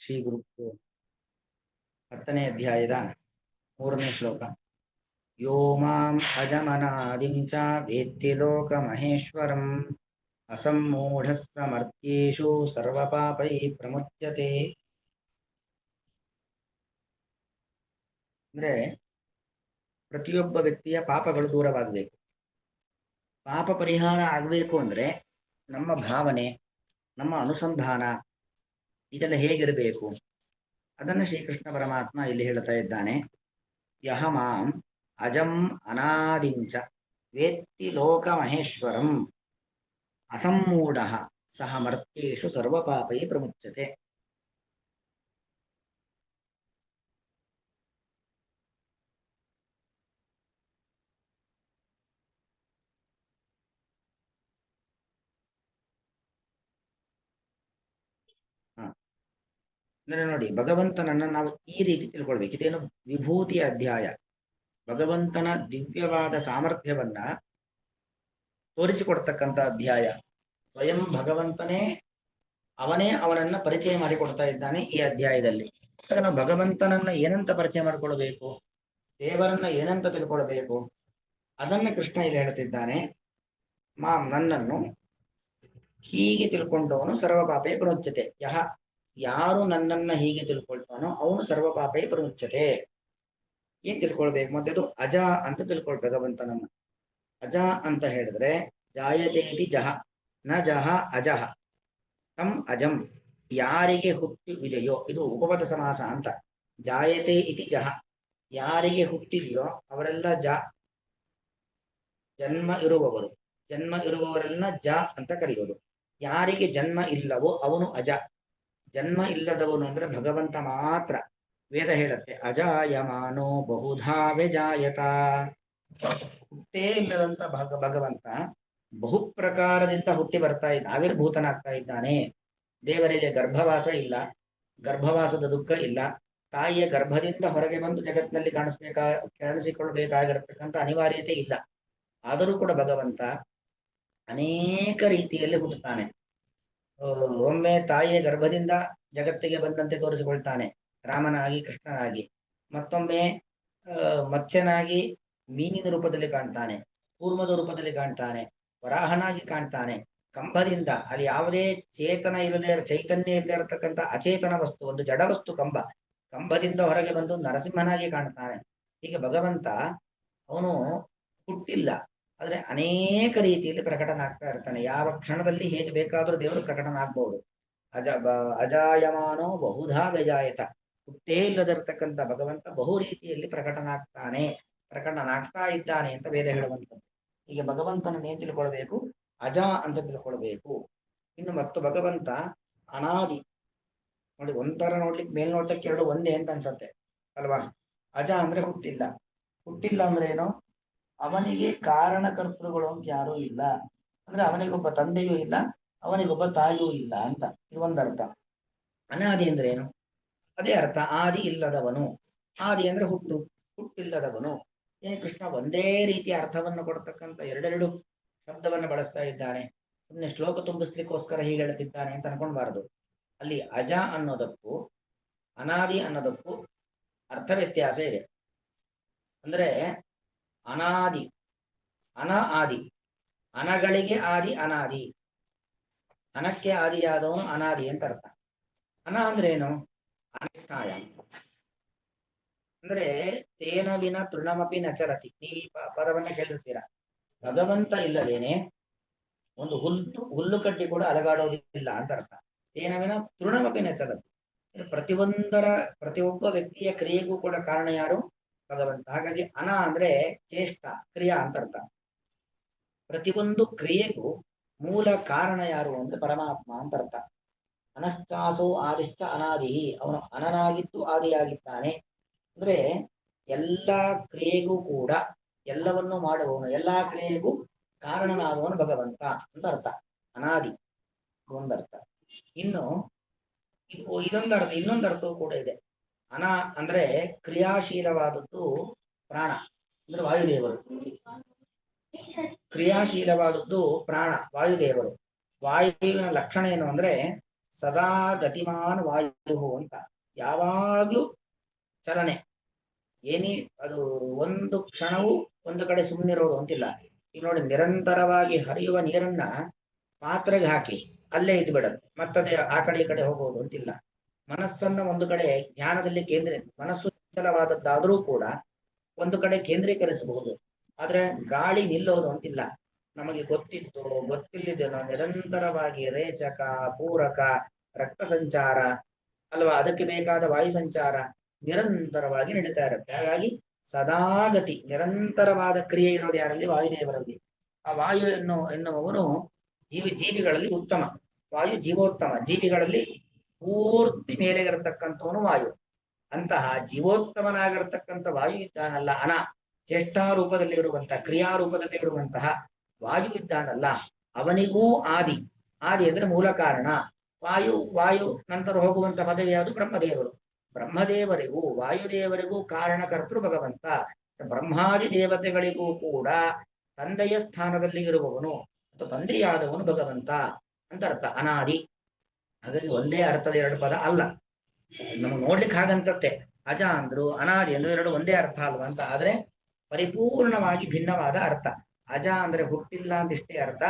ಶ್ರೀ ಗುರುಗಳು 10ನೇ ಅಧ್ಯಾಯದ 3ನೇ ಶ್ಲೋಕ. ಯೋ ಮಾಂ ಅಜಮನಾದಿಂ ಚ ವೇತ್ತಿ ಲೋಕಮಹೇಶ್ವರಂ ಅಸಮ್ಮೂಢಸ್ಸಮರ್ಥ್ಯೇಷು ಸರ್ವಪಾಪೈ ಪ್ರಮುಚ್ಯತೆ. ಅಂದ್ರೆ ಪ್ರತಿಯೊಬ್ಬ ವ್ಯಕ್ತಿಯ ಪಾಪಗಳು ದೂರವಾಗಬೇಕು. ಪಾಪ ಪರಿಹಾರ ಆಗಬೇಕು ಅಂದ್ರೆ ನಮ್ಮ ಭಾವನೆ, ನಮ್ಮ ಅನುಸಂಧಾನ ಇದೆಲ್ಲ ಹೇಗಿರಬೇಕು ಅದನ್ನು ಶ್ರೀಕೃಷ್ಣ ಪರಮಾತ್ಮ ಇಲ್ಲಿ ಹೇಳ್ತಾ ಇದ್ದಾನೆ. ಯಹ ಮಾಂ ಅಜಂ ಅನಾದಿಂಚ ವೇತ್ತಿ ಲೋಕ ಮಹೇಶ್ವರಂ ಅಸಮ್ಮೂಢ ಸಹ ಮರ್ತ್ಯೇಷು ಸರ್ವಪಾಪೈ ಪ್ರಮುಚ್ಯತೆ. ಅಂದ್ರೆ ನೋಡಿ, ಭಗವಂತನನ್ನ ನಾವು ಈ ರೀತಿ ತಿಳ್ಕೊಳ್ಬೇಕು. ಇದೇನು ವಿಭೂತಿಯ ಅಧ್ಯಾಯ. ಭಗವಂತನ ದಿವ್ಯವಾದ ಸಾಮರ್ಥ್ಯವನ್ನ ತೋರಿಸಿಕೊಡ್ತಕ್ಕಂಥ ಅಧ್ಯಾಯ. ಸ್ವಯಂ ಭಗವಂತನೇ ಅವನನ್ನ ಪರಿಚಯ ಮಾಡಿಕೊಡ್ತಾ ಇದ್ದಾನೆ ಈ ಅಧ್ಯಾಯದಲ್ಲಿ. ನಾವು ಭಗವಂತನನ್ನ ಏನಂತ ಪರಿಚಯ ಮಾಡಿಕೊಳ್ಬೇಕು, ದೇವರನ್ನ ಏನಂತ ತಿಳ್ಕೊಳ್ಬೇಕು ಅದನ್ನ ಕೃಷ್ಣ ಇಲ್ಲಿ ಹೇಳ್ತಿದ್ದಾನೆ. ನನ್ನನ್ನು ಹೀಗೆ ತಿಳ್ಕೊಂಡವನು ಸರ್ವಪಾಪೇ ಪ್ರಮುಚ್ಯತೆ. ಯಾರು ನನ್ನನ್ನ ಹೀಗೆ ತಿಳ್ಕೊಳ್ತಾನೋ ಅವನು ಸರ್ವಪಾಪೇ ಪ್ರಮುಚ್ಯತೆ. ಏನ್ ತಿಳ್ಕೊಳ್ಬೇಕು? ಮತ್ತೆ ಅದು ಅಜ ಅಂತ ತಿಳ್ಕೊಳ್ಬೇಕು ಭಗವಂತನನ್ನ. ಅಜ ಅಂತ ಹೇಳಿದ್ರೆ ಜಾಯತೆ ಇತಿ ಜಹ ನ ಜಹ ಅಜಹ ತಂ ಅಜಂ. ಯಾರಿಗೆ ಹುಟ್ಟಿ ಇದೆಯೋ, ಇದು ಉಪಪದ ಸಮಾಸ ಅಂತ. ಜಾಯತೆ ಇತಿ ಜಹ, ಯಾರಿಗೆ ಹುಟ್ಟಿದೆಯೋ ಅವರೆಲ್ಲ ಜನ್ಮ ಇರುವವರು. ಜನ್ಮ ಇರುವವರೆಲ್ಲ ಅಂತ ಕರೆಯೋದು. ಯಾರಿಗೆ ಜನ್ಮ ಇಲ್ಲವೋ ಅವನು ಅಜ. ಜನ್ಮ ಇಲ್ಲದವನು ಅಂದ್ರೆ ಭಗವಂತ ಮಾತ್ರ. ವೇದ ಹೇಳುತ್ತೆ ಅಜಾಯಮಾನೋ ಬಹುಧಾ ವ್ಯಜಾಯತ. ಹುಟ್ಟೇ ಇಲ್ಲದಂತ ಭಗವಂತ ಬಹು ಪ್ರಕಾರದಿಂದ ಹುಟ್ಟಿ ಬರ್ತಾ ಇದ್ದ, ಆವಿರ್ಭೂತನಾಗ್ತಾ ಇದ್ದಾನೆ. ದೇವರಿಗೆ ಗರ್ಭವಾಸ ಇಲ್ಲ, ಗರ್ಭವಾಸದ ದುಃಖ ಇಲ್ಲ. ತಾಯಿಯ ಗರ್ಭದಿಂದ ಹೊರಗೆ ಬಂದು ಜಗತ್ತಿನಲ್ಲಿ ಕಾಣಿಸಿಕೊಳ್ಬೇಕಾಗಿರತಕ್ಕಂಥ ಅನಿವಾರ್ಯತೆ ಇಲ್ಲ. ಆದರೂ ಕೂಡ ಭಗವಂತ ಅನೇಕ ರೀತಿಯಲ್ಲಿ ಹುಟ್ಟುತ್ತಾನೆ. ಒಮ್ಮೆ ತಾಯಿಯ ಗರ್ಭದಿಂದ ಜಗತ್ತಿಗೆ ಬಂದಂತೆ ತೋರಿಸಿಕೊಳ್ತಾನೆ, ರಾಮನಾಗಿ ಕೃಷ್ಣನಾಗಿ. ಮತ್ತೊಮ್ಮೆ ಮತ್ಸ್ಯನಾಗಿ ಮೀನಿನ ರೂಪದಲ್ಲಿ ಕಾಣ್ತಾನೆ, ಕೂರ್ಮದ ರೂಪದಲ್ಲಿ ಕಾಣ್ತಾನೆ, ವರಾಹನಾಗಿ ಕಾಣ್ತಾನೆ. ಕಂಬದಿಂದ, ಅಲ್ಲಿ ಯಾವುದೇ ಚೈತನ್ಯ ಇಲ್ಲದೆ ಇರತಕ್ಕಂಥ ಅಚೇತನ ವಸ್ತು, ಒಂದು ಜಡ ವಸ್ತು ಕಂಬದಿಂದ ಹೊರಗೆ ಬಂದು ನರಸಿಂಹನಾಗಿ ಕಾಣ್ತಾನೆ. ಹೀಗೆ ಭಗವಂತ ಅವನು ಹುಟ್ಟಿಲ್ಲ, ಆದ್ರೆ ಅನೇಕ ರೀತಿಯಲ್ಲಿ ಪ್ರಕಟನಾಗ್ತಾ ಇರ್ತಾನೆ. ಯಾವ ಕ್ಷಣದಲ್ಲಿ ಹೇಗೆ ಬೇಕಾದರೂ ದೇವರು ಪ್ರಕಟನಾಗ್ಬಹುದು. ಅಜಾಯಮಾನೋ ಬಹುಧಾ ವ್ಯಜಾಯತ. ಹುಟ್ಟೇ ಇಲ್ಲದಿರ್ತಕ್ಕಂಥ ಭಗವಂತ ಬಹು ರೀತಿಯಲ್ಲಿ ಪ್ರಕಟನಾಗ್ತಾ ಇದ್ದಾನೆ ಅಂತ ವೇದ ಹೇಳುವಂಥದ್ದು. ಈಗ ಭಗವಂತನನ್ನು ಏನ್ ತಿಳ್ಕೊಳ್ಬೇಕು? ಅಜ ಅಂತ ತಿಳ್ಕೊಳ್ಬೇಕು. ಇನ್ನು ಮತ್ತು ಭಗವಂತ ಅನಾದಿ. ನೋಡಿ, ಒಂಥರ ನೋಡ್ಲಿಕ್ಕೆ ಮೇಲ್ನೋಟಕ್ಕೆ ಎರಡು ಒಂದೇ ಅಂತ ಅನ್ಸತ್ತೆ ಅಲ್ವಾ? ಅಜ ಅಂದ್ರೆ ಹುಟ್ಟಿಲ್ಲ. ಹುಟ್ಟಿಲ್ಲ ಅಂದ್ರೆ ಏನು? ಅವನಿಗೆ ಕಾರಣಕರ್ತೃಗಳು ಅಂತ ಯಾರೂ ಇಲ್ಲ. ಅಂದ್ರೆ ಅವನಿಗೊಬ್ಬ ತಂದೆಯೂ ಇಲ್ಲ, ಅವನಿಗೊಬ್ಬ ತಾಯಿಯೂ ಇಲ್ಲ ಅಂತ. ಇದು ಒಂದರ್ಥ. ಅನಾದಿ ಅಂದ್ರೆ ಏನು? ಅದೇ ಅರ್ಥ, ಆದಿ ಇಲ್ಲದವನು. ಆದಿ ಅಂದ್ರೆ ಹುಟ್ಟಿಲ್ಲದವನು. ಕೃಷ್ಣ ಒಂದೇ ರೀತಿಯ ಅರ್ಥವನ್ನು ಕೊಡ್ತಕ್ಕಂಥ ಎರಡೆರಡು ಶಬ್ದವನ್ನು ಬಳಸ್ತಾ ಇದ್ದಾನೆ. ಸುಮ್ಮನೆ ಶ್ಲೋಕ ತುಂಬಿಸ್ಲಿಕ್ಕೋಸ್ಕರ ಹೀಗೆ ಹೇಳ್ತಿದ್ದಾನೆ ಅಂತ ಅನ್ಕೊಳ್ಬಾರದು. ಅಲ್ಲಿ ಅಜ ಅನ್ನೋದಕ್ಕೂ ಅನಾದಿ ಅನ್ನೋದಕ್ಕೂ ಅರ್ಥ ವ್ಯತ್ಯಾಸ ಇದೆ. ಅಂದ್ರೆ ಅನಾದಿ, ಆದಿ, ಅನಗಳಿಗೆ ಆದಿ ಅನಾದಿ, ಅನಕ್ಕೆ ಆದಿಯಾದವನು ಅನಾದಿ ಅಂತ ಅರ್ಥ. ಅನ ಅಂದ್ರೆ ಏನು? ಅನಿಷ್ಠಾಯ ಅಂದ್ರೆ ತೇನ ವಿನ ತೃಣಮಪಿ ನಚರತಿ. ನೀವು ಈ ಪದವನ್ನ ಕೇಳಿರ್ತೀರ. ಭಗವಂತ ಇಲ್ಲದೇನೆ ಒಂದು ಹುಲ್ಲು ಕಡ್ಡಿ ಕೂಡ ಅಲಗಾಡೋದಿಲ್ಲ ಅಂತ ಅರ್ಥ. ತೇನ ವಿನ ತೃಣಮಪಿ ನಚರತಿ. ಪ್ರತಿಯೊಬ್ಬ ವ್ಯಕ್ತಿಯ ಕ್ರಿಯೆಗೂ ಕೂಡ ಕಾರಣ ಯಾರು? ಭಗವಂತ. ಹಾಗಾಗಿ ಅನ ಅಂದ್ರೆ ಚೇಷ್ಟ, ಕ್ರಿಯಾ ಅಂತ ಅರ್ಥ. ಪ್ರತಿಯೊಂದು ಕ್ರಿಯೆಗೂ ಮೂಲ ಕಾರಣ ಯಾರು ಅಂದ್ರೆ ಪರಮಾತ್ಮ ಅಂತ ಅರ್ಥ. ಅನಶ್ಚಾಸೋ ಆದಿಶ್ಚ ಅನಾದಿಹಿ. ಅವನು ಅನನಾಗಿದ್ದು ಆದಿಯಾಗಿದ್ದಾನೆ. ಅಂದ್ರೆ ಎಲ್ಲಾ ಕ್ರಿಯೆಗೂ ಕೂಡ ಎಲ್ಲವನ್ನು ಮಾಡುವವನು, ಎಲ್ಲಾ ಕ್ರಿಯೆಗೂ ಕಾರಣನಾದವನು ಭಗವಂತ ಅಂತ ಅರ್ಥ. ಅನಾದಿ ಒಂದರ್ಥ. ಇನ್ನು ಇನ್ನೊಂದು ಅರ್ಥವೂ ಕೂಡ ಇದೆ. ಅಂದ್ರೆ ಕ್ರಿಯಾಶೀಲವಾದದ್ದು ಪ್ರಾಣ ಅಂದ್ರೆ ವಾಯುದೇವರು. ಕ್ರಿಯಾಶೀಲವಾದದ್ದು ಪ್ರಾಣ, ವಾಯುದೇವರು. ವಾಯುವಿನ ಲಕ್ಷಣ ಏನು ಅಂದ್ರೆ ಸದಾ ಗತಿಮಾನ್ ವಾಯು ಅಂತ. ಯಾವಾಗ್ಲೂ ಚಲನೆ, ಏನಿ ಅದು ಒಂದು ಕ್ಷಣವೂ ಒಂದು ಕಡೆ ಸುಮ್ಮನಿರೋದು ಅಂತಿಲ್ಲ. ಈಗ ನೋಡಿ, ನಿರಂತರವಾಗಿ ಹರಿಯುವ ನೀರನ್ನ ಪಾತ್ರೆಗೆ ಹಾಕಿ ಅಲ್ಲೇ ಇದ್ದು ಬಿಡದು, ಮತ್ತದೇ ಆ ಕಡೆ ಈ ಕಡೆ ಹೋಗೋದು ಅಂತಿಲ್ಲ. ಮನಸ್ಸನ್ನ ಒಂದು ಕಡೆ ಜ್ಞಾನದಲ್ಲಿ ಮನಸ್ಸು ಚಲವಾದದ್ದಾದರೂ ಕೂಡ ಒಂದು ಕಡೆ ಕೇಂದ್ರೀಕರಿಸಬಹುದು. ಆದ್ರೆ ಗಾಳಿ ನಿಲ್ಲೋದು ಅಂತಿಲ್ಲ. ನಮಗೆ ಗೊತ್ತಿತ್ತು ಗೊತ್ತಿಲ್ಲದೇನೋ ನಿರಂತರವಾಗಿ ರೇಚಕ, ಪೂರಕ, ರಕ್ತ ಸಂಚಾರ ಅಲ್ವಾ, ಅದಕ್ಕೆ ಬೇಕಾದ ವಾಯು ಸಂಚಾರ ನಿರಂತರವಾಗಿ ನಡೀತಾ ಇರುತ್ತೆ. ಹಾಗಾಗಿ ಸದಾಗತಿ, ನಿರಂತರವಾದ ಕ್ರಿಯೆ ಇರೋದು ಯಾರಲ್ಲಿ? ವಾಯುದೇವರಲ್ಲಿ. ಆ ವಾಯು ಎನ್ನುವವನು ಜೀವಿಗಳಲ್ಲಿ ಉತ್ತಮ, ವಾಯು ಜೀವೋತ್ತಮ, ಜೀವಿಗಳಲ್ಲಿ ಪೂರ್ತಿ ಮೇಲೆ ಇರತಕ್ಕಂಥವನು ವಾಯು. ಅಂತಹ ಜೀವೋತ್ತಮನಾಗಿರತಕ್ಕಂಥ ವಾಯು ಇದ್ದಾನಲ್ಲ, ಚೇಷ್ಟಾ ರೂಪದಲ್ಲಿ ಇರುವಂತಹ, ಕ್ರಿಯಾರೂಪದಲ್ಲಿ ಇರುವಂತಹ ವಾಯು ಇದ್ದಾನಲ್ಲ, ಅವನಿಗೂ ಆದಿ ಅಂದ್ರೆ ಮೂಲ ಕಾರಣ. ವಾಯು ನಂತರ ಹೋಗುವಂತ ಪದವಿ ಯಾವುದು? ಬ್ರಹ್ಮದೇವರು. ಬ್ರಹ್ಮದೇವರಿಗೂ ವಾಯುದೇವರಿಗೂ ಕಾರಣಕರ್ತೃ ಭಗವಂತ. ಬ್ರಹ್ಮಾದಿ ದೇವತೆಗಳಿಗೂ ಕೂಡ ತಂದೆಯ ಸ್ಥಾನದಲ್ಲಿ ಇರುವವನು ಅಥವಾ ತಂದೆಯಾದವನು ಭಗವಂತ ಅಂತ ಅರ್ಥ. ಅನಾದಿ, ಅದರಲ್ಲಿ ಒಂದೇ ಅರ್ಥದ ಎರಡು ಪದ ಅಲ್ಲ. ನಮಗೆ ನೋಡ್ಲಿಕ್ಕೆ ಹಾಗನ್ಸತ್ತೆ, ಅಜ ಅಂದ್ರು ಅನಾದಿ ಅಂದ್ರು ಎರಡು ಒಂದೇ ಅರ್ಥ ಅಲ್ವಾ ಅಂತ. ಆದ್ರೆ ಪರಿಪೂರ್ಣವಾಗಿ ಭಿನ್ನವಾದ ಅರ್ಥ. ಅಜ ಅಂದ್ರೆ ಹುಟ್ಟಿಲ್ಲ ಅಂತ ಇಷ್ಟೇ ಅರ್ಥ.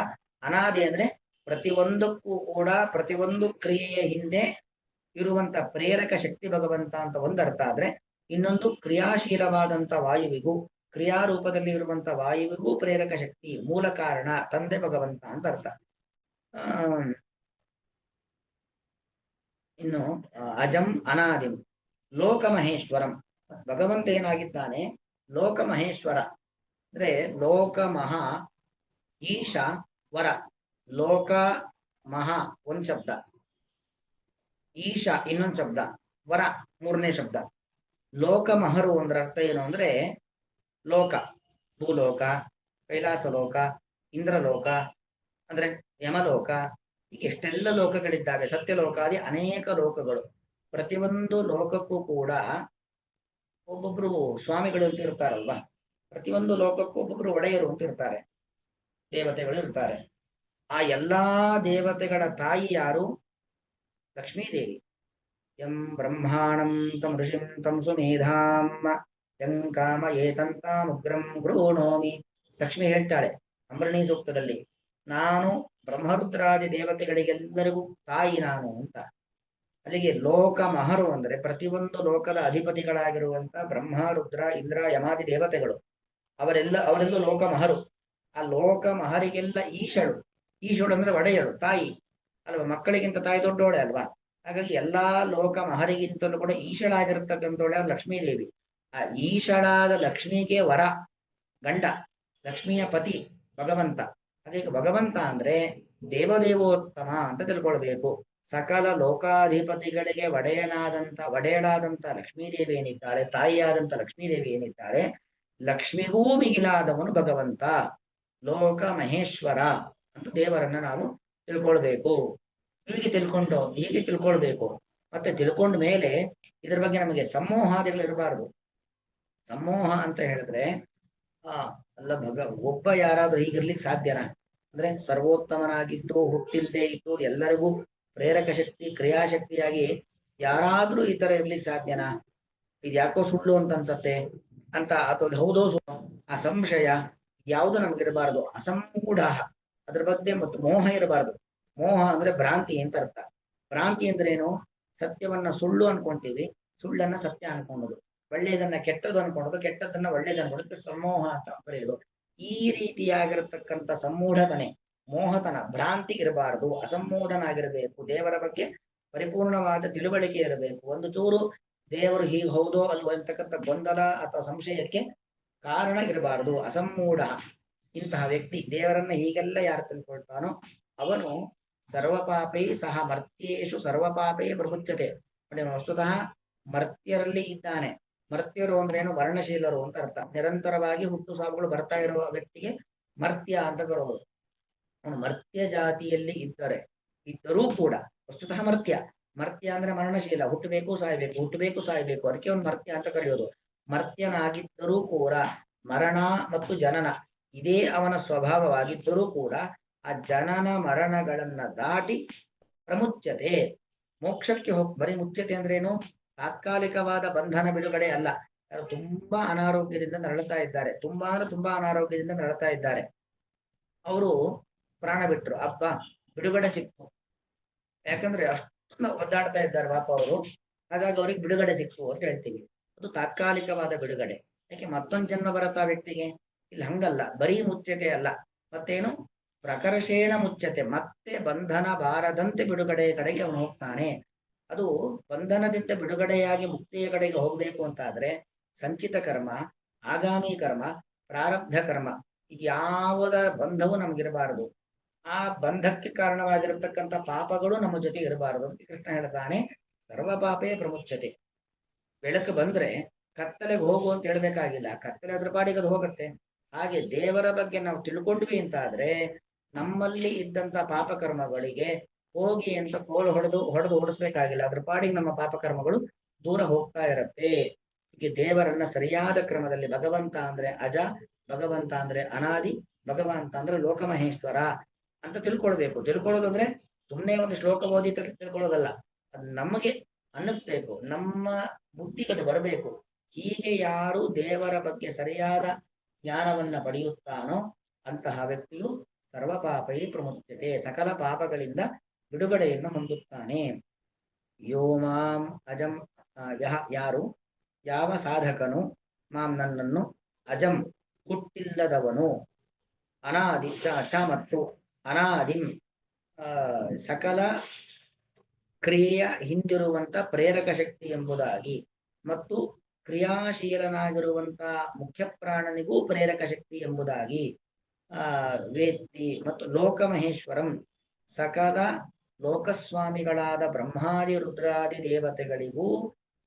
ಅನಾದಿ ಅಂದ್ರೆ ಪ್ರತಿಯೊಂದಕ್ಕೂ ಕೂಡ ಪ್ರತಿಯೊಂದು ಕ್ರಿಯೆಯ ಹಿಂದೆ ಇರುವಂತ ಪ್ರೇರಕ ಶಕ್ತಿ ಭಗವಂತ ಅಂತ ಒಂದರ್ಥ ಆದ್ರೆ, ಇನ್ನೊಂದು ಕ್ರಿಯಾಶೀಲವಾದಂತ ವಾಯುವಿಗೂ, ಕ್ರಿಯಾರೂಪದಲ್ಲಿ ಇರುವಂತ ವಾಯುವಿಗೂ ಪ್ರೇರಕ ಶಕ್ತಿ, ಮೂಲ ಕಾರಣ ತಂದೆ ಭಗವಂತ ಅಂತ ಅರ್ಥ. ಇನ್ನು ಅಜಂ ಅನಾದಿಂ ಲೋಕ ಮಹೇಶ್ವರಂ. ಭಗವಂತ ಏನಾಗಿದ್ದಾನೆ? ಲೋಕ ಮಹೇಶ್ವರ ಅಂದ್ರೆ ಲೋಕ ಮಹಾ ಈಶ ವರ. ಲೋಕ ಮಹಾ ಒಂದ್ ಶಬ್ದ, ಈಶ ಇನ್ನೊಂದು ಶಬ್ದ, ವರ ಮೂರನೇ ಶಬ್ದ. ಲೋಕ ಮಹರು ಅಂದ್ರೆ ಅರ್ಥ ಏನು ಅಂದ್ರೆ, ಲೋಕ ಭೂಲೋಕ, ಕೈಲಾಸ ಲೋಕ, ಇಂದ್ರಲೋಕ, ಅಂದ್ರೆ ಯಮಲೋಕ, ಈಗ ಎಷ್ಟೆಲ್ಲ ಲೋಕಗಳಿದ್ದಾವೆ, ಸತ್ಯಲೋಕಾದಿ ಅನೇಕ ಲೋಕಗಳು. ಪ್ರತಿಯೊಂದು ಲೋಕಕ್ಕೂ ಕೂಡ ಒಬ್ಬೊಬ್ರು ಸ್ವಾಮಿಗಳು ಅಂತ ಇರ್ತಾರಲ್ವಾ, ಪ್ರತಿಯೊಂದು ಲೋಕಕ್ಕೂ ಒಬ್ಬೊಬ್ರು ಒಡೆಯರು ಅಂತ ಇರ್ತಾರೆ, ದೇವತೆಗಳು ಇರ್ತಾರೆ. ಆ ಎಲ್ಲಾ ದೇವತೆಗಳ ತಾಯಿ ಯಾರು? ಲಕ್ಷ್ಮೀದೇವಿ. ಯಂ ಬ್ರಹ್ಮಾಣಂ ತಂ ಋಷಿಂ ತಂ ಸುಮೇಧಾಂ ಯಂ ಕಾಮ ಏತಂತಾಮುಗ್ರಂ ಗೃಹೋಣೋಮಿ. ಲಕ್ಷ್ಮಿ ಹೇಳ್ತಾಳೆ ಅಂಬರಣಿ ಸೂಕ್ತದಲ್ಲಿ, ನಾನು ಬ್ರಹ್ಮರುದ್ರಾದಿ ದೇವತೆಗಳಿಗೆಲ್ಲರಿಗೂ ತಾಯಿ ನಾನು ಅಂತ. ಅಲ್ಲಿಗೆ ಲೋಕ ಮಹರು ಅಂದ್ರೆ ಪ್ರತಿಯೊಂದು ಲೋಕದ ಅಧಿಪತಿಗಳಾಗಿರುವಂತ ಬ್ರಹ್ಮ, ರುದ್ರ, ಇಂದ್ರ, ಯಮಾದಿ ದೇವತೆಗಳು, ಅವರೆಲ್ಲ ಲೋಕ ಮಹರು. ಆ ಲೋಕ ಮಹರಿಗೆಲ್ಲ ಈಶಳು ಅಂದ್ರೆ ಒಡೆಯಳು, ತಾಯಿ ಅಲ್ವಾ. ಮಕ್ಕಳಿಗಿಂತ ತಾಯಿ ದೊಡ್ಡೋಳೆ ಅಲ್ವಾ. ಹಾಗಾಗಿ ಎಲ್ಲಾ ಲೋಕ ಮಹರಿಗಿಂತಲೂ ಕೂಡ ಈಶಳಾಗಿರ್ತಕ್ಕಂಥವಳೆ ಲಕ್ಷ್ಮೀದೇವಿ. ಆ ಈಶಳಾದ ಲಕ್ಷ್ಮಿಗೆ ವರ, ಗಂಡ, ಲಕ್ಷ್ಮಿಯ ಪತಿ ಭಗವಂತ. ಹಾಗಾಗಿ ಭಗವಂತ ಅಂದ್ರೆ ದೇವದೇವೋತ್ತಮ ಅಂತ ತಿಳ್ಕೊಳ್ಬೇಕು. ಸಕಲ ಲೋಕಾಧಿಪತಿಗಳಿಗೆ ಒಡೆಯಳಾದಂತ ಲಕ್ಷ್ಮೀದೇವಿ ಏನಿದ್ದಾಳೆ, ತಾಯಿಯಾದಂತ ಲಕ್ಷ್ಮೀದೇವಿ ಏನಿದ್ದಾಳೆ, ಲಕ್ಷ್ಮಿಗೂ ಮಿಗಿಲಾದವನು ಭಗವಂತ, ಲೋಕ ಮಹೇಶ್ವರ ಅಂತ ದೇವರನ್ನ ನಾವು ತಿಳ್ಕೊಳ್ಬೇಕು. ಹೀಗೆ ತಿಳ್ಕೊಳ್ಬೇಕು. ಮತ್ತೆ ತಿಳ್ಕೊಂಡ ಮೇಲೆ ಇದ್ರ ಬಗ್ಗೆ ನಮಗೆ ಸಮೋಹಾದಿಗಳು ಇರಬಾರದು. ಸಮೋಹ ಅಂತ ಹೇಳಿದ್ರೆ ಅಲ್ಲ, ಒಬ್ಬ ಯಾರಾದ್ರೂ ಹೀಗಿರ್ಲಿಕ್ಕೆ ಸಾಧ್ಯನಾ? ಅಂದ್ರೆ ಸರ್ವೋತ್ತಮನಾಗಿದ್ದು, ಹುಟ್ಟಿಲ್ದೇ ಇದ್ದು, ಎಲ್ಲರಿಗೂ ಪ್ರೇರಕ ಶಕ್ತಿ, ಕ್ರಿಯಾಶಕ್ತಿಯಾಗಿ ಯಾರಾದ್ರೂ ಈ ತರ ಇರ್ಲಿಕ್ಕೆ ಸಾಧ್ಯನಾ? ಇದ್ಯಾಕೋ ಸುಳ್ಳು ಅಂತ ಅನ್ಸತ್ತೆ ಅಂತ, ಅಥವಾ ಹೌದೋ ಸುಳ್ಳು, ಆ ಸಂಶಯ ಯಾವುದು ನಮಗಿರಬಾರದು. ಅಸಂಗೂಢ, ಅದ್ರ ಬಗ್ಗೆ ಮತ್ತು ಮೋಹ ಇರಬಾರದು. ಮೋಹ ಅಂದ್ರೆ ಭ್ರಾಂತಿ ಅಂತ ಅರ್ಥ. ಭ್ರಾಂತಿ ಅಂದ್ರೆ ಏನು? ಸತ್ಯವನ್ನ ಸುಳ್ಳು ಅನ್ಕೊಂತೀವಿ, ಸುಳ್ಳನ್ನ ಸತ್ಯ ಅನ್ಕೊಳ್ಳೋದು, ಒಳ್ಳೆಯದನ್ನ ಕೆಟ್ಟದ್ದು ಅನ್ಕೊಳ್ಳೋದು, ಕೆಟ್ಟದನ್ನ ಒಳ್ಳೇದು ಅನ್ಕೊಳ್ಳೋದು ಸಮೋಹ ಅಂತ ಬರೆಯೋದು. ಈ ರೀತಿಯಾಗಿರತಕ್ಕಂಥ ಸಮ್ಮೂಢತನೆ, ಮೋಹತನ, ಭ್ರಾಂತಿ ಇರಬಾರದು. ಅಸಮ್ಮೂಢನಾಗಿರಬೇಕು. ದೇವರ ಬಗ್ಗೆ ಪರಿಪೂರ್ಣವಾದ ತಿಳುವಳಿಕೆ ಇರಬೇಕು. ಒಂದು ಚೂರು ದೇವರು ಹೀಗೆ ಹೌದೋ ಅಲ್ವೋ ಅಂತಕ್ಕಂಥ ಗೊಂದಲ ಅಥವಾ ಸಂಶಯಕ್ಕೆ ಕಾರಣ ಇರಬಾರದು. ಅಸಮ್ಮೂಢ ಇಂತಹ ವ್ಯಕ್ತಿ ದೇವರನ್ನ ಹೀಗೆಲ್ಲ ಯಾರು ತಿಳ್ಕೊಳ್ತಾನೋ ಅವನು ಸರ್ವಪಾಪೈ ಸಹ ಮರ್ತ್ಯೇಶು ಸರ್ವಪಾಪೈ ಪ್ರಮುಚ್ಯತೆ. ವಸ್ತುತಃ ಮರ್ತ್ಯರಲ್ಲಿ ಇದ್ದಾನೆ. ಮರ್ತ್ಯರು ಅಂದ್ರೆ ಏನು? ವರ್ಣಶೀಲರು ಅಂತ ಅರ್ಥ. ನಿರಂತರವಾಗಿ ಹುಟ್ಟು ಸಾವುಗಳು ಬರ್ತಾ ಇರುವ ವ್ಯಕ್ತಿಗೆ ಮರ್ತ್ಯ ಅಂತ ಬರೋದು. ಅವನು ಮರ್ತ್ಯ ಜಾತಿಯಲ್ಲಿ ಇದ್ದರೂ ಕೂಡ ವಸ್ತುತಃ ಮರ್ತ್ಯ ಅಂದ್ರೆ ಮರಣಶೀಲ, ಹುಟ್ಟಬೇಕು ಸಾಯ್ಬೇಕು, ಅದಕ್ಕೆ ಒಂದು ಮರ್ತ್ಯ ಅಂತ ಕರೆಯೋದು. ಮರ್ತ್ಯನಾಗಿದ್ದರೂ ಕೂಡ ಮರಣ ಮತ್ತು ಜನನ ಇದೇ ಅವನ ಸ್ವಭಾವವಾಗಿದ್ದರೂ ಕೂಡ ಆ ಜನನ ಮರಣಗಳನ್ನ ದಾಟಿ ಪ್ರಮುಚ್ಯತೆ. ಮೋಕ್ಷಕ್ಕೆ ಬರೀ ಮುಚ್ಯತೆ ಅಂದ್ರೆ ಏನು? ತಾತ್ಕಾಲಿಕವಾದ ಬಂಧನ ಬಿಡುಗಡೆ ಅಲ್ಲ. ಯಾರು ತುಂಬಾ ಅನಾರೋಗ್ಯದಿಂದ ನರಳುತ್ತಾ ಇದ್ದಾರೆ, ತುಂಬಾ ಅಂದ್ರೆ ತುಂಬಾ ಅನಾರೋಗ್ಯದಿಂದ ನರಳುತ್ತಾ ಇದ್ದಾರೆ, ಅವರು ಪ್ರಾಣ ಬಿಟ್ರು, ಅಪ್ಪ ಬಿಡುಗಡೆ ಸಿಕ್ತು. ಯಾಕಂದ್ರೆ ಅಷ್ಟೊಂದು ಒದ್ದಾಡ್ತಾ ಇದ್ದಾರೆ ಪಾಪ ಅವರು, ಹಾಗಾಗಿ ಅವ್ರಿಗೆ ಬಿಡುಗಡೆ ಸಿಕ್ತು ಅಂತ ಹೇಳ್ತೀವಿ. ಅದು ತಾತ್ಕಾಲಿಕವಾದ ಬಿಡುಗಡೆ. ಯಾಕೆ ಮತ್ತೊಂದು ಜನ್ಮ ಬರುತ್ತಾ ವ್ಯಕ್ತಿಗೆ? ಇಲ್ಲಿ ಹಂಗಲ್ಲ, ಬರೀ ಮುಚ್ಯತೆ ಅಲ್ಲ, ಮತ್ತೇನು? ಪ್ರಕರ್ಷೇಣ ಮುಚ್ಚತೆ, ಮತ್ತೆ ಬಂಧನ ಬಾರದಂತೆ ಬಿಡುಗಡೆಯ ಕಡೆಗೆ ಅವನು ಹೋಗ್ತಾನೆ. ಅದು ಬಂಧನದಿಂದ ಬಿಡುಗಡೆಯಾಗಿ ಮುಕ್ತಿಯ ಕಡೆಗೆ ಹೋಗ್ಬೇಕು ಅಂತಾದ್ರೆ ಸಂಚಿತ ಕರ್ಮ, ಆಗಾಮಿ ಕರ್ಮ, ಪ್ರಾರಬ್ಧ ಕರ್ಮ, ಇದ್ಯಾವುದರ ಬಂಧವು ನಮಗಿರಬಾರದು. ಆ ಬಂಧಕ್ಕೆ ಕಾರಣವಾಗಿರತಕ್ಕಂಥ ಪಾಪಗಳು ನಮ್ಮ ಜೊತೆ ಇರಬಾರದು ಅಂತ ಕೃಷ್ಣ ಹೇಳ್ತಾನೆ. ಸರ್ವ ಪಾಪೇ ಪ್ರಮುಚ್ಯತೆ. ಬೆಳಕು ಬಂದ್ರೆ ಕತ್ತಲೆಗೆ ಹೋಗು ಅಂತ ಹೇಳ್ಬೇಕಾಗಿಲ್ಲ, ಕತ್ತಲೆ ಅದ್ರ ಪಾಡಿಗೆ ಅದು ಹೋಗುತ್ತೆ. ಹಾಗೆ ದೇವರ ಬಗ್ಗೆ ನಾವು ತಿಳ್ಕೊಂಡ್ವಿ ಅಂತಾದ್ರೆ ನಮ್ಮಲ್ಲಿ ಇದ್ದಂತ ಪಾಪಕರ್ಮಗಳಿಗೆ ಹೋಗಿ ಅಂತ ಕೋಲು ಹೊಡೆದು ಓಡಿಸ್ಬೇಕಾಗಿಲ್ಲ, ಅದ್ರ ಪಾಡಿಗೆ ನಮ್ಮ ಪಾಪಕರ್ಮಗಳು ದೂರ ಹೋಗ್ತಾ ಇರತ್ತೆ. ಹೀಗೆ ದೇವರನ್ನ ಸರಿಯಾದ ಕ್ರಮದಲ್ಲಿ, ಭಗವಂತ ಅಂದ್ರೆ ಅಜ, ಭಗವಂತ ಅಂದ್ರೆ ಅನಾದಿ, ಭಗವಂತ ಅಂದ್ರೆ ಲೋಕಮಹೇಶ್ವರ ಅಂತ ತಿಳ್ಕೊಳ್ಬೇಕು. ತಿಳ್ಕೊಳ್ಳೋದಂದ್ರೆ ಸುಮ್ಮನೆ ಒಂದು ಶ್ಲೋಕ ಓದಿ ತಿಳ್ಕೊಳ್ಳೋದಲ್ಲ, ಅದು ನಮಗೆ ಅನ್ನಿಸ್ಬೇಕು, ನಮ್ಮ ಬುದ್ಧಿಗೆ ಅದು ಬರಬೇಕು. ಹೀಗೆ ಯಾರು ದೇವರ ಬಗ್ಗೆ ಸರಿಯಾದ ಜ್ಞಾನವನ್ನ ಪಡೆಯುತ್ತಾನೋ ಅಂತಹ ವ್ಯಕ್ತಿಯು ಸರ್ವ ಪಾಪೈ ಪ್ರಮುಚ್ಯತೆ, ಸಕಲ ಪಾಪಗಳಿಂದ ಬಿಡುಗಡೆಯನ್ನು ಹೊಂದುತ್ತಾನೆ. ಯೋ ಮಾಂ ಅಜಂ, ಯಾರು, ಯಾವ ಸಾಧಕನು, ಮಾಂ ನನ್ನನ್ನು, ಅಜಂ ಹುಟ್ಟಿಲ್ಲದವನು, ಅನಾದಿ ಚ ಮತ್ತು ಅನಾದಿಂ ಸಕಲ ಕ್ರಿಯೆಯ ಹಿಂದಿರುವಂತ ಪ್ರೇರಕ ಶಕ್ತಿ ಎಂಬುದಾಗಿ, ಮತ್ತು ಕ್ರಿಯಾಶೀಲನಾಗಿರುವಂತ ಮುಖ್ಯ ಪ್ರಾಣನಿಗೂ ಪ್ರೇರಕ ಶಕ್ತಿ ಎಂಬುದಾಗಿ ವೇತ್ತಿ, ಮತ್ತು ಲೋಕಮಹೇಶ್ವರಂ ಸಕಲ ಲೋಕಸ್ವಾಮಿಗಳಾದ ಬ್ರಹ್ಮಾದಿ ರುದ್ರಾದಿ ದೇವತೆಗಳಿಗೂ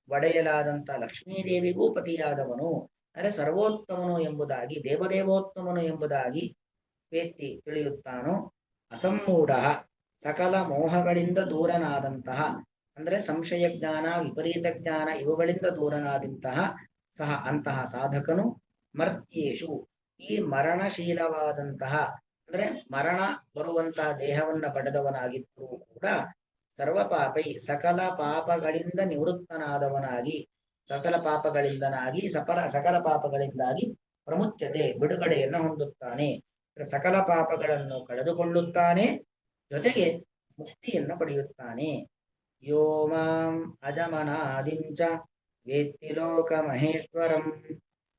ಒಡೆಯಲಾದಂತ ಲಕ್ಷ್ಮೀದೇವಿಗೂ ಪತಿಯಾದವನು, ಅಂದರೆ ಸರ್ವೋತ್ತಮನು ಎಂಬುದಾಗಿ, ದೇವದೇವೋತ್ತಮನು ಎಂಬುದಾಗಿ ವೇತ್ತಿ ತಿಳಿಯುತ್ತಾನೋ. ಅಸಮ್ಮೂಢ ಸಕಲ ಮೋಹಗಳಿಂದ ದೂರನಾದಂತಹ, ಅಂದ್ರೆ ಸಂಶಯ ಜ್ಞಾನ, ವಿಪರೀತ ಜ್ಞಾನ ಇವುಗಳಿಂದ ದೂರನಾದಂತಹ ಸಹ ಅಂತಹ ಸಾಧಕನು, ಮರ್ತ್ಯೇಷು ಈ ಮರಣಶೀಲವಾದಂತಹ, ಅಂದ್ರೆ ಮರಣ ಬರುವಂತಹ ದೇಹವನ್ನ ಪಡೆದವನಾಗಿದ್ದರೂ ಕೂಡ ಸರ್ವ ಪಾಪೈ ಸಕಲ ಪಾಪಗಳಿಂದ ನಿವೃತ್ತನಾದವನಾಗಿ, ಸಕಲ ಪಾಪಗಳಿಂದನಾಗಿ ಸಕಲ ಪಾಪಗಳಿಂದಾಗಿ ಪ್ರಮುಚ್ಯತೆ ಬಿಡುಗಡೆಯನ್ನು ಹೊಂದುತ್ತಾನೆ. ಸಕಲ ಪಾಪಗಳನ್ನು ಕಳೆದುಕೊಳ್ಳುತ್ತಾನೆ, ಜೊತೆಗೆ ಮುಕ್ತಿಯನ್ನು ಪಡೆಯುತ್ತಾನೆ. ಯೋ ಮಾಂ ಅಜಮನಾದಿಂಚ ವೇತ್ತಿ ಲೋಕ ಮಹೇಶ್ವರಂ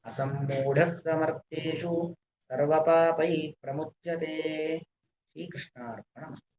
ಅಸಮ್ಮೂಢ ಸಮರ್ಥೇಷು ಸರ್ವ ಪಾಪೈ ಪ್ರಮುಚ್ಯತೆ. ಶ್ರೀಕೃಷ್ಣಾರ್ಪಣಮಸ್ತು.